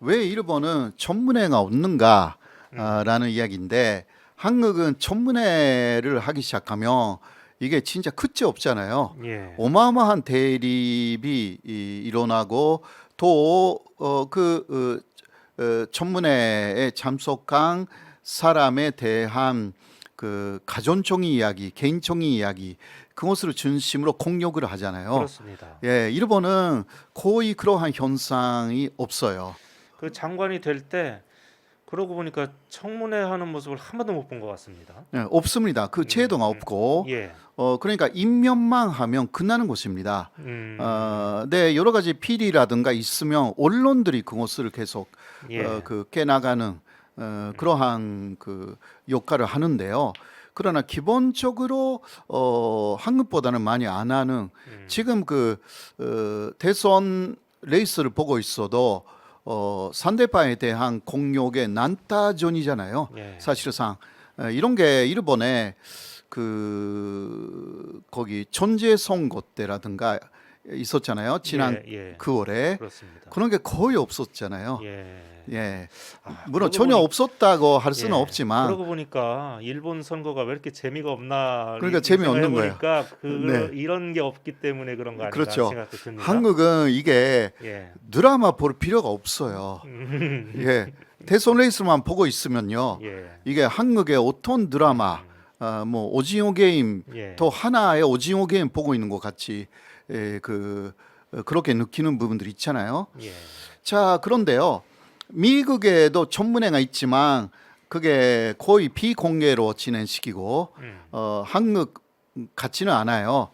왜 일본은 천문회가 없는가라는 이야기인데 한국은 천문회를 하기 시작하면 이게 진짜 끝이 없잖아요. 예. 어마어마한 대립이 일어나고 또 천문회에 참석한 사람에 대한 그 가전총회 이야기, 개인총회 이야기 그것을 중심으로 공격을 하잖아요. 그렇습니다. 예, 일본은 거의 그러한 현상이 없어요. 그 장관이 될 때 그러고 보니까 청문회 하는 모습을 한 번도 못 본 것 같습니다. 예, 없습니다. 그 제도가 없고, 예. 그러니까 임명만 하면 끝나는 곳입니다. 네, 여러 가지 비리라든가 있으면 언론들이 그것을 계속 예. 깨나가는 그러한 그 역할을 하는데요. 그러나 기본적으로 한국보다는 많이 안 하는 지금 대선 레이스를 보고 있어도 상대방에 대한 공격의 난타전이잖아요. 예. 사실상 이런 게 일본에 거기 천재 선거 때라든가 있었잖아요. 지난 예, 예. 9월에 그렇습니다. 그런 게 거의 없었잖아요. 예. 예, 아, 물론 그러고 전혀 보니 없었다고 할 수는 예. 없지만 그러고 보니까 일본 선거가 왜 이렇게 재미가 없나 그러니까 이 재미없는 생각해 거예요. 보니까 네, 이런 게 없기 때문에 그런 거 아닌가 하는 그렇죠. 생각도 듭니다. 한국은 이게 예. 드라마 볼 필요가 없어요. 예, 대선 레이스만 보고 있으면요. 예. 이게 한국의 어떤 드라마, 뭐 오징어 게임 예. 또 하나의 오징어 게임 보고 있는 것 같이 그렇게 느끼는 부분들이 있잖아요. 예. 자, 그런데요. 미국에도 천문회가 있지만 그게 거의 비공개로 진행시키고 한국 같지는 않아요.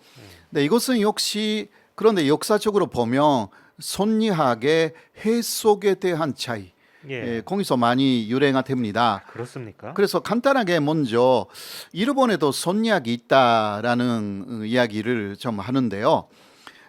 근데 이것은 역시 그런데 역사적으로 보면 선리학의 해석에 대한 차이 예. 거기서 많이 유래가 됩니다. 그렇습니까? 그래서 간단하게 먼저 일본에도 선리학이 있다라는 이야기를 좀 하는데요.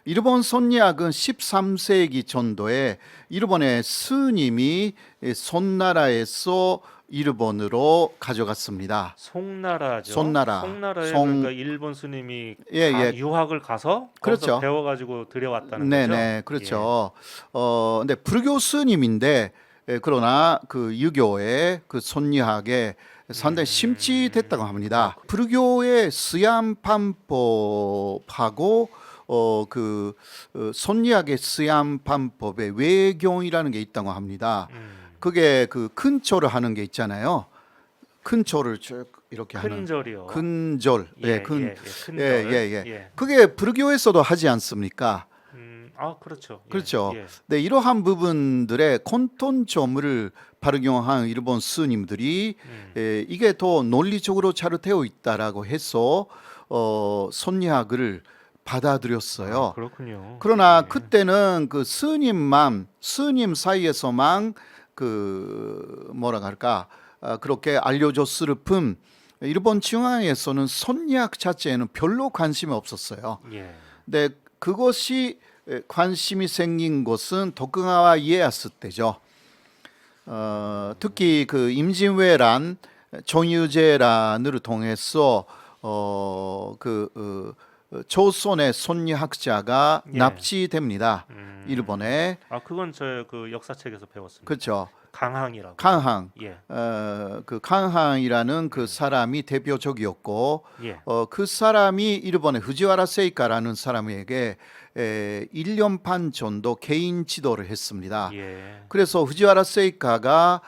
일본 선리학은 13세기 전도에 일본의 스님이 손나라에서 일본으로 가져갔습니다. 송나라죠. 손나라. 송나라에 송- 그러니까 일본 스님이 예, 예. 유학을 가서 그렇죠. 거기서 배워가지고 들여왔다는 거죠. 네네, 그렇죠. 근데 불교 스님인데 그러나 그 유교의 그 선리학에 상당히 심취됐다고 합니다. 불교의 스얌판법하고 선리학의 스얌판법의 외경이라는 게 있다고 합니다. 그게 그 근초를 하는 게 있잖아요. 근초를 쭉 이렇게 하는 큰절이요. 근절, 예, 큰, 예, 큰절. 예. 그게 불교에서도 하지 않습니까? 그렇죠. 예, 그렇죠. 예. 네, 이러한 부분들의 콘톤점을 발견한 일본 스님들이 이게 더 논리적으로 잘 되어 있다라고 해서 선리학을 받아들였어요. 그렇군요. 그러나 예. 그때는 그 스님 사이에서만 뭐라 할까 그렇게 알려졌을 뿐 일본 중앙에서는 선리학 자체에는 별로 관심이 없었어요. 예. 근데 그것이 관심이 생긴 것은 도쿠가와 이에야스 때죠. 특히 그 임진왜란, 정유재란을 통해서 조선의 선리학자가 예. 납치됩니다. 일본에. 그건 저 그 역사책에서 배웠습니다. 그렇죠. 강항이라고. 강항. 예. 그 강항이라는 그 사람이 대표적이었고 예. 그 사람이 일본의 후지와라 세이카라는 사람에게 1년 반 정도 개인 지도를 했습니다. 예. 그래서 후지와라 세이카가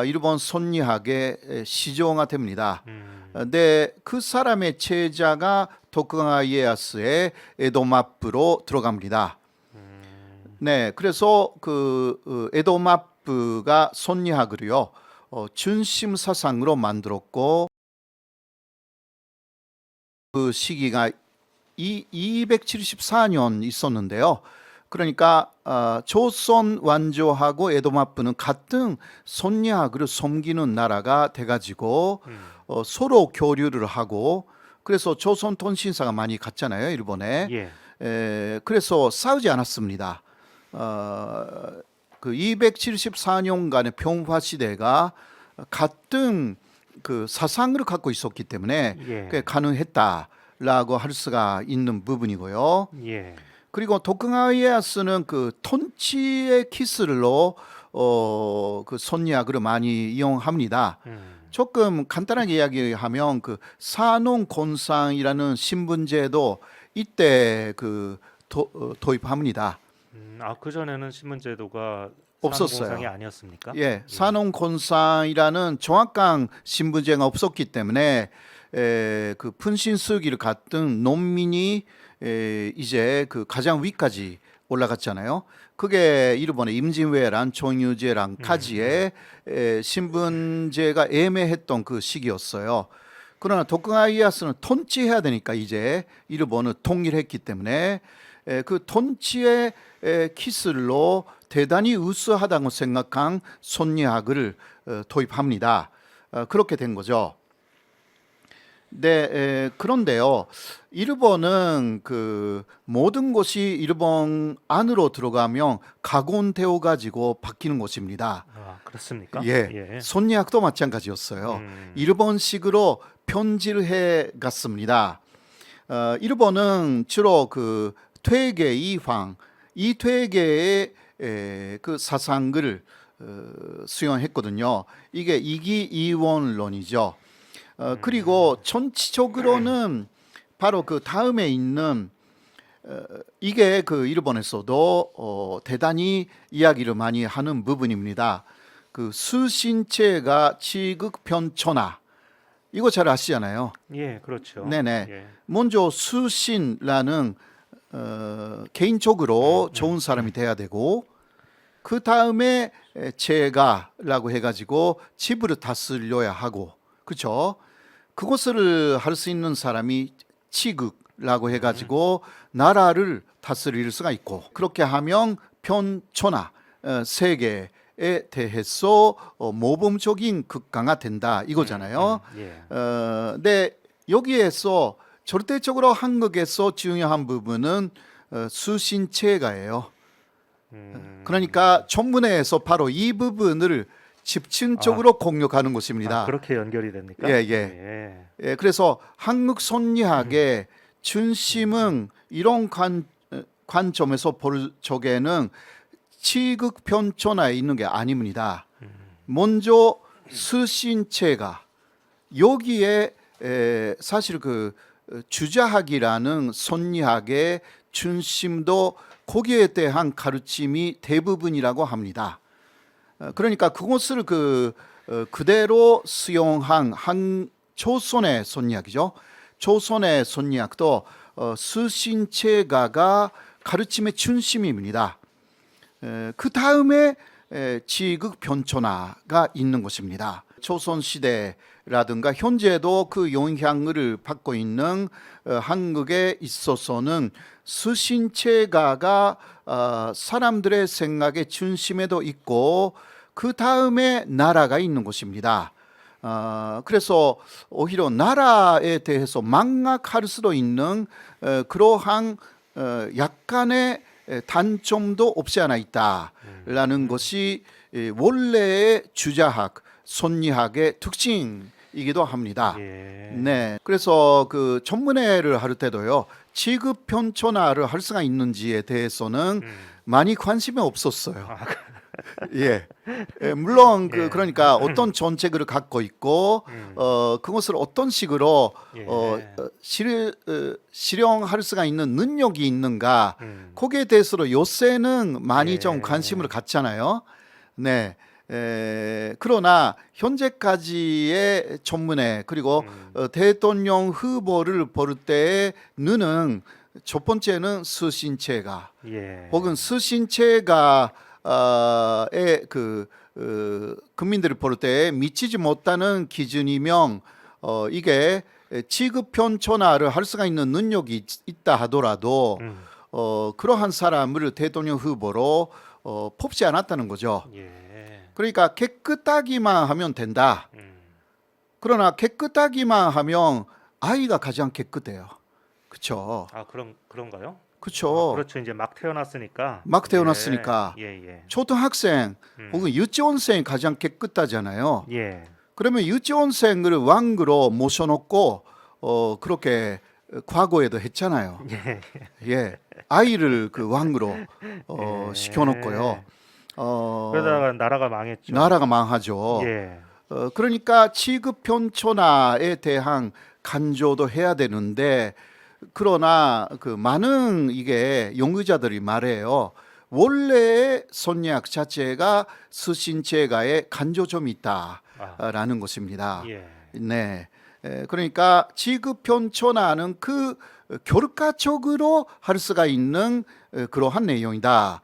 일본 선리학의 시조가 됩니다. 근데 그 사람의 제자가 도쿠가와 이에야스의 에도마프로 들어갑니다. 네, 그래서 에도마프가 선리학을요 중심 사상으로 만들었고 그 시기가 274년 있었는데요. 그러니까 조선 왕조하고 에도마프는 같은 선리학을 섬기는 나라가 돼가지고 서로 교류를 하고 그래서 조선 통신사가 많이 갔잖아요, 일본에. 예. 그래서 싸우지 않았습니다. 그 274년간의 평화 시대가 같은 그 사상을 갖고 있었기 때문에 예. 그게 가능했다라고 할 수가 있는 부분이고요. 예. 그리고 도쿠가와 이에야스는 그 톤치의 기술로 그 손리학을 많이 이용합니다. 조금 간단하게 이야기하면 그 산홍곤상이라는 신분제도 이때 그 도입합니다. 그 전에는 신분제도가 없었어요. 산업공상이 아니었습니까? 예, 산홍곤상이라는 정확한 신분제가 없었기 때문에 그 분신쓰기를 갖던 농민이 이제 그 가장 위까지 올라갔잖아요. 그게 일본의 임진왜란, 종유제랑 카지의 신분제가 애매했던 그 시기였어요. 그러나 도쿠가 이에야스는 통치해야 되니까 이제 일본을 통일했기 때문에 그 통치의 기술로 대단히 우수하다고 생각한 손리학을 도입합니다. 그렇게 된 거죠. 네, 그런데요, 일본은 그 모든 것이 일본 안으로 들어가면 각온되어 가지고 바뀌는 것입니다. 그렇습니까? 예, 손리학도 마찬가지였어요. 일본식으로 편지를 해 갔습니다. 일본은 주로 그 퇴계 이황, 이 퇴계의 그 사상을 수용했거든요. 이게 이기이원론이죠. 그리고 전체적으로는 바로 그 다음에 있는 이게 그 일본에서도 대단히 이야기를 많이 하는 부분입니다. 그 수신체가 지극변천하, 이거 잘 아시잖아요. 예, 그렇죠. 네네. 예. 먼저 수신라는 개인적으로 좋은 사람이 돼야 되고, 그 다음에 제가라고 해가지고 집을 다스려야 하고, 그렇죠? 그것을 할 수 있는 사람이 치극라고 해가지고 나라를 다스릴 수가 있고, 그렇게 하면 편천하, 세계에 대해서 모범적인 국가가 된다 이거잖아요. 근데 여기에서 절대적으로 한국에서 중요한 부분은 수신체가예요. 그러니까 전문에서 바로 이 부분을 집중적으로 공략하는 것입니다. 그렇게 연결이 됩니까? 예. 그래서 한국 손리학의 중심은 이런 관점에서 볼 적에는 치극변천하에 있는 게 아닙니다. 먼저 수신체가 여기에 사실 그 주자학이라는 손리학의 중심도 거기에 대한 가르침이 대부분이라고 합니다. 그러니까 그것을 그대로 수용한 한 조선의 손리학이죠. 조선의 손리학도 수신체가가 가르침의 중심입니다. 그 다음에 지극변천하가 있는 것입니다. 조선 시대라든가 현재도 그 영향을 받고 있는 한국에 있어서는 수신체가가 사람들의 생각의 중심에도 있고 그 다음에 나라가 있는 것입니다. 그래서 오히려 나라에 대해서 망각할 수도 있는 그러한 약간의 단점도 없지 않아 있다라는 것이 원래의 주자학, 손리학의 특징이기도 합니다. 네, 그래서 그 전문회를 할 때도요, 지급편천화를 할 수가 있는지에 대해서는 많이 관심이 없었어요. 예, 물론 그러니까 어떤 정책을 갖고 있고 그것을 어떤 식으로 실행할 수가 있는 능력이 있는가, 거기에 대해서도 요새는 많이 좀 관심을 갖잖아요. 네. 그러나 현재까지의 전문회 그리고 대통령 후보를 볼 때의 눈은 첫 번째는 수신체가 혹은 수신체가 국민들을 볼 때 미치지 못하는 기준이면 이게 지급편천화를 할 수가 있는 능력이 있다 하더라도 그러한 사람을 대통령 후보로 뽑지 않았다는 거죠. 그러니까 깨끗하기만 하면 된다. 그러나 깨끗하기만 하면 아이가 가장 깨끗해요. 그렇죠? 그런가요? 그렇죠. 그렇죠. 이제 막 태어났으니까. 초등학생 혹은 유치원생이 가장 깨끗하잖아요. 예. 그러면 유치원생을 왕으로 모셔놓고 그렇게 과거에도 했잖아요. 예, 아이를 그 왕으로 시켜놓고요. 그러다가 나라가 망했죠. 나라가 망하죠. 예. 그러니까 취급 편초나에 대한 간조도 해야 되는데 그러나 그 많은 이게 연구자들이 말해요. 원래의 선약 자체가 스신체가에 간조점이 있다라는 것입니다. 예. 네. 그러니까 취급 편초나는 그 교육가적으로 할 수가 있는 그러한 내용이다.